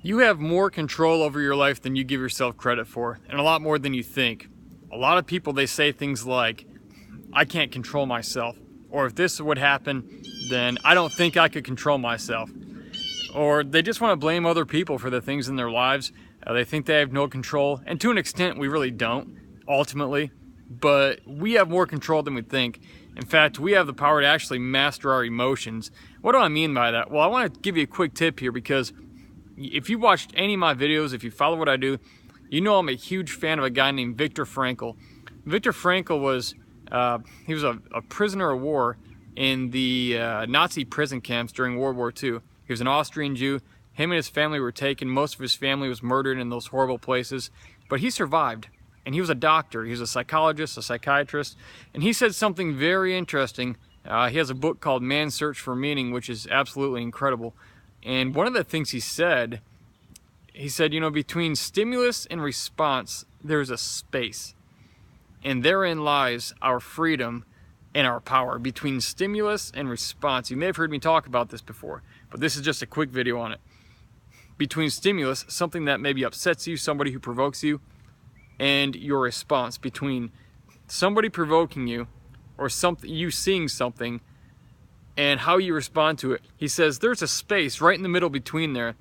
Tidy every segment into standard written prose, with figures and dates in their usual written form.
You have more control over your life than you give yourself credit for, and a lot more than you think. A lot of people, they say things like, I can't control myself, or if this would happen, then I don't think I could control myself. Or they just want to blame other people for the things in their lives. They think they have no control, and to an extent we really don't, ultimately, but we have more control than we think. In fact, we have the power to actually master our emotions. What do I mean by that? Well, I want to give you a quick tip here, because if you watched any of my videos, if you follow what I do, you know I'm a huge fan of a guy named Viktor Frankl. Viktor Frankl was he was a prisoner of war in the Nazi prison camps during World War II. He was an Austrian Jew. Him and his family were taken. Most of his family was murdered in those horrible places, but he survived. And he was a doctor. He was a psychologist, a psychiatrist, and he said something very interesting. He has a book called Man's Search for Meaning, which is absolutely incredible. And one of the things he said, you know, between stimulus and response, there's a space. And therein lies our freedom and our power. Between stimulus and response. You may have heard me talk about this before, but this is just a quick video on it. Between stimulus, something that maybe upsets you, somebody who provokes you, and your response. Between somebody provoking you, or something, you seeing something, and how you respond to it. He says there's a space right in the middle between there,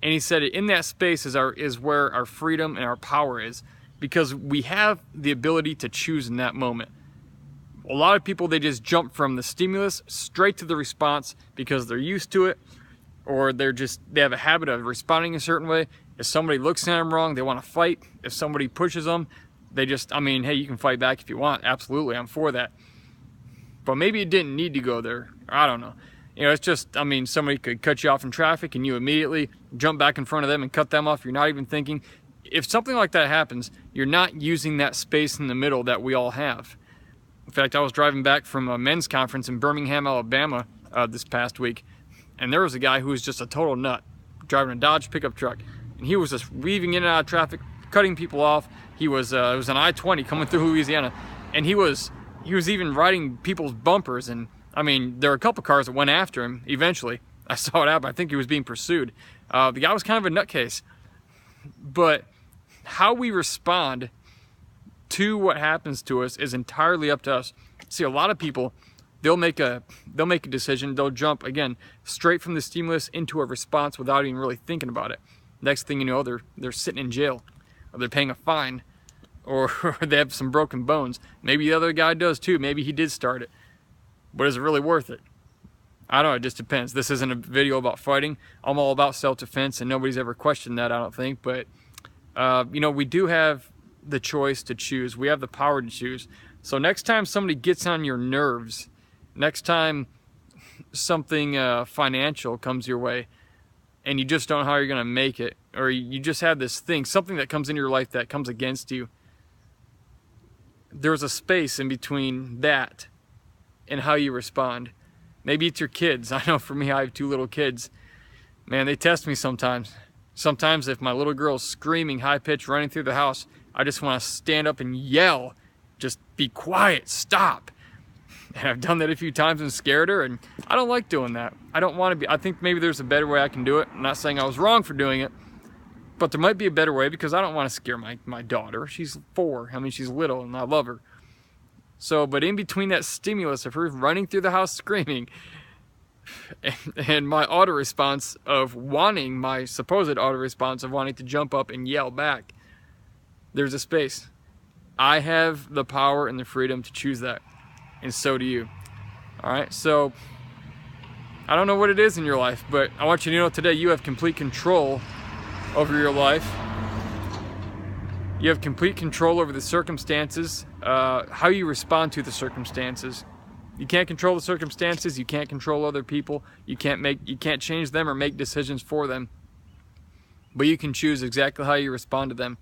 and he said in that space is where our freedom and our power is, because we have the ability to choose in that moment. A lot of people, they just jump from the stimulus straight to the response because they're used to it, or they have a habit of responding a certain way. If somebody looks at them wrong, they want to fight. If somebody pushes them, hey, you can fight back if you want. Absolutely, I'm for that. But maybe it didn't need to go there. I don't know. You know, it's just, somebody could cut you off in traffic and you immediately jump back in front of them and cut them off. You're not even thinking. If something like that happens, you're not using that space in the middle that we all have. In fact, I was driving back from a men's conference in Birmingham, Alabama this past week, and there was a guy who was just a total nut, driving a Dodge pickup truck. And he was just weaving in and out of traffic, cutting people off. It was an I-20 coming through Louisiana, and he was even riding people's bumpers. And there were a couple cars that went after him eventually. I saw it happen. I think he was being pursued. The guy was kind of a nutcase. But how we respond to what happens to us is entirely up to us. See, a lot of people, they'll make a decision. They'll jump, again, straight from the stimulus into a response without even really thinking about it. Next thing you know, they're sitting in jail, or they're paying a fine, or they have some broken bones. Maybe the other guy does too. Maybe he did start it. But is it really worth it? I don't know. It just depends. This isn't a video about fighting. I'm all about self-defense, and nobody's ever questioned that, I don't think. But, we do have the choice to choose. We have the power to choose. So next time somebody gets on your nerves, next time something financial comes your way, and you just don't know how you're going to make it, or you just have this thing, something that comes into your life that comes against you, there's a space in between that and how you respond. Maybe it's your kids. I know for me, I have 2 little kids. Man, they test me sometimes. Sometimes if my little girl's screaming high-pitched, running through the house, I just want to stand up and yell, just be quiet, stop. And I've done that a few times and scared her, and I don't like doing that. I don't want to be. I think maybe there's a better way I can do it. I'm not saying I was wrong for doing it, but there might be a better way, because I don't want to scare my daughter. She's 4. She's little, and I love her. So, but in between that stimulus of her running through the house screaming, and my auto response of wanting, my supposed auto response of wanting to jump up and yell back, there's a space. I have the power and the freedom to choose that. And so do you. Alright, so I don't know what it is in your life, but I want you to know today you have complete control over your life. You have complete control over the circumstances, how you respond to the circumstances. You can't control the circumstances, you can't control other people, you can't change them or make decisions for them. But you can choose exactly how you respond to them.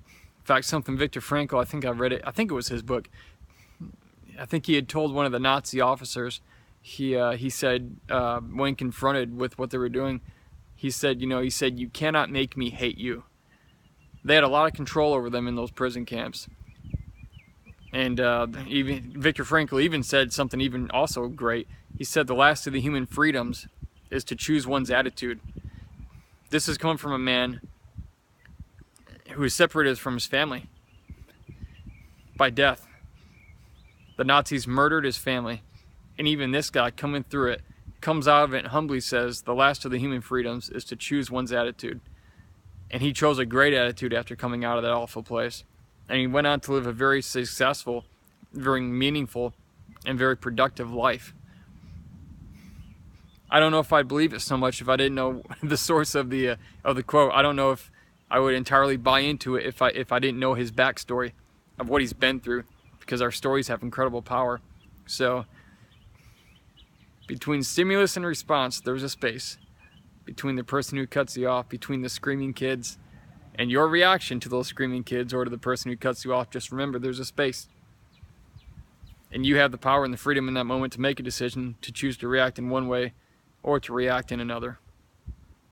In fact, something Viktor Frankl, I think I read it, I think it was his book. I think he had told one of the Nazi officers, he said, when confronted with what they were doing, he said, you cannot make me hate you. They had a lot of control over them in those prison camps. And even Viktor Frankl even said something even also great. He said the last of the human freedoms is to choose one's attitude. This is coming from a man who is separated from his family by death. The Nazis murdered his family, and even this guy coming through it comes out of it and humbly says the last of the human freedoms is to choose one's attitude. And he chose a great attitude after coming out of that awful place. And he went on to live a very successful, very meaningful, and very productive life. I don't know if I'd believe it so much if I didn't know the source of the quote. I don't know if I would entirely buy into it if I didn't know his backstory of what he's been through, because our stories have incredible power. So between stimulus and response, there's a space. Between the person who cuts you off, between the screaming kids, and your reaction to those screaming kids or to the person who cuts you off, just remember there's a space. And you have the power and the freedom in that moment to make a decision to choose to react in one way or to react in another.